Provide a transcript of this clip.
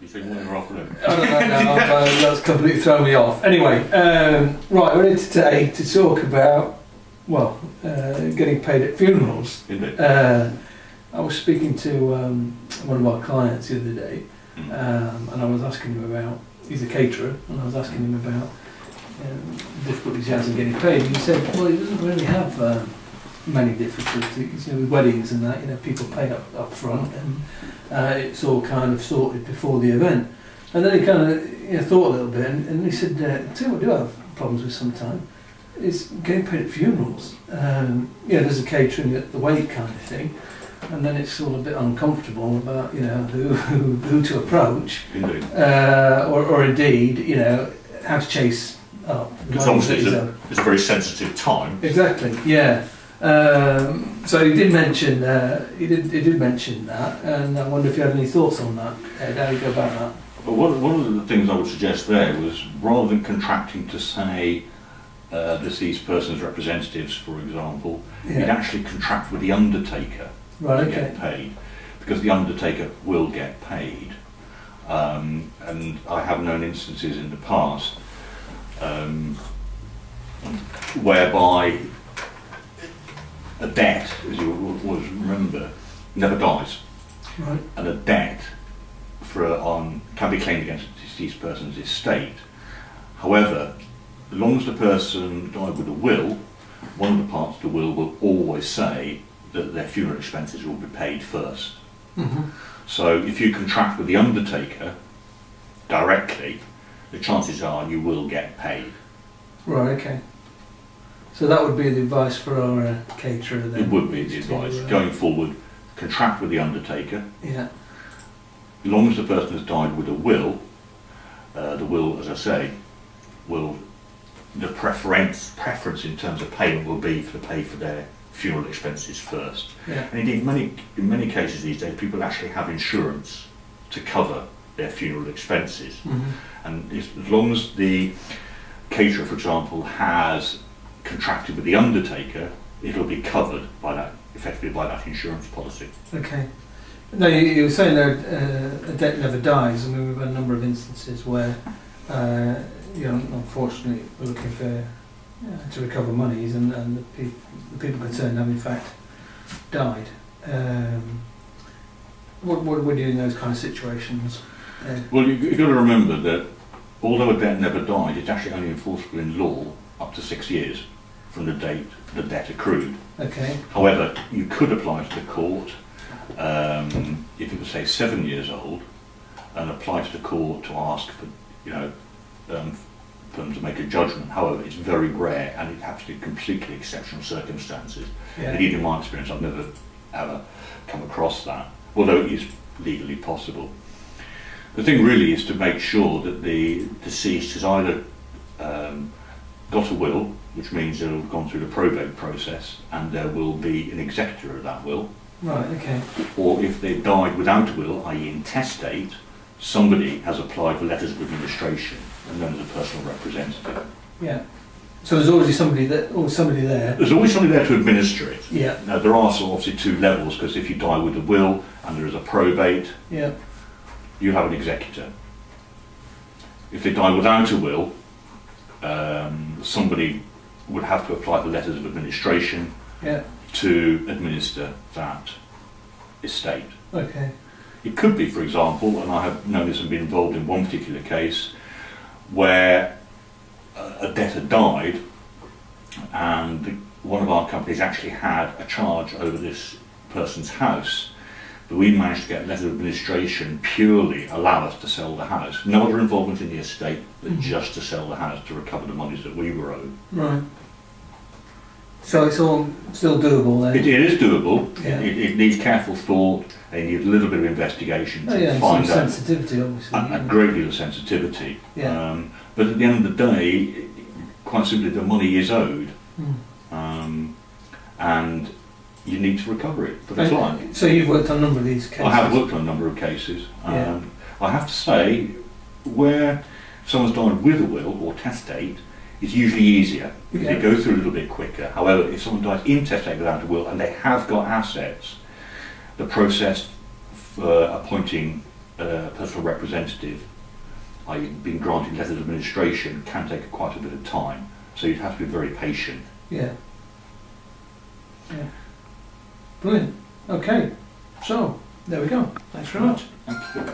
say morning or afternoon? I don't know now, that's completely thrown me off. Anyway, right, we're here today to talk about, well, getting paid at funerals. Indeed. I was speaking to one of our clients the other day, and I was asking him about, he's a caterer, and I was asking him about difficulties he has in getting paid. And he said, well, he doesn't really have many difficulties, with weddings and that, people pay up front, and it's all kind of sorted before the event. And then he kind of thought a little bit, and he said, tell you what I do have problems with sometimes, is getting paid at funerals. There's a catering at the wake kind of thing, and then it's all a bit uncomfortable about, who to approach, Indeed. or indeed, how to chase up. Because obviously it's a very sensitive time. Exactly, yeah. So he did mention he did mention that, and I wonder if you had any thoughts on that. How do you go about that? Well, one of the things I would suggest there was, rather than contracting to say deceased person's representatives, for example, you'd actually contract with the undertaker to get paid, because the undertaker will get paid. And I have known instances in the past whereby a debt, as you always remember, never dies. Right. And a debt can be claimed against a deceased person's estate. However, as long as the person died with a will, one of the parts of the will always say that their funeral expenses will be paid first. Mm-hmm. So if you contract with the undertaker directly, the chances are you will get paid. Right, okay. So that would be the advice for our caterer then? It would be the advice. Going forward, contract with the undertaker. Yeah. As long as the person has died with a will, the will, as I say, the preference in terms of payment will be to pay for their funeral expenses first. Yeah. And indeed, in many cases these days, people actually have insurance to cover their funeral expenses. Mm-hmm. And as long as the caterer, for example, has contracted with the undertaker, it'll be covered by that, effectively by that insurance policy. Okay. No, you were saying that a debt never dies. I mean, we've had a number of instances where, unfortunately, we're looking for to recover monies, and the people concerned have in fact died. What would you do in those kind of situations? Well, you've got to remember that although a debt never died, it's actually only enforceable in law up to 6 years from the date the debt accrued. Okay. However, you could apply to the court if it was, say, 7 years old, and apply to the court to ask for, for them to make a judgment. However, it's very rare, and it has to be completely exceptional circumstances. Yeah. Indeed, in my experience, I've never ever come across that, although it is legally possible. The thing really is to make sure that the deceased has either got a will, which means they'll have gone through the probate process and there will be an executor of that will. Right, okay. Or if they've died without a will, i.e. intestate, somebody has applied for letters of administration and known as a personal representative. Yeah. So there's always somebody there. There's always somebody there to administer it. Yeah. Now there are obviously two levels, because if you die with a will and there is a probate, yeah, you have an executor. If they die without a will, somebody would have to apply for letters of administration to administer that estate. Okay. It could be, for example, and I have known this and been involved in one particular case, where a debtor died and one of our companies actually had a charge over this person's house, but we managed to get a letter of administration purely allow us to sell the house. No other involvement in the estate, but just to sell the house to recover the monies that we were owed. Right. So it's all still doable then? It is doable. Yeah. It needs careful thought, and you need a little bit of investigation to find some out. sensitivity, obviously. A great deal of sensitivity. Yeah. But at the end of the day, quite simply, the money is owed. And you need to recover it for the client. So you've worked on a number of these cases? I have worked on a number of cases. I have to say, where someone's died with a will or testate, it's usually easier because it goes through a little bit quicker. However, if someone dies intestate without a will and they have got assets, the process for appointing personal representative, i.e. being granted letters of administration, can take quite a bit of time. So you'd have to be very patient. Yeah. Yeah. Brilliant. Okay. So, there we go. Thanks very much. Thank you.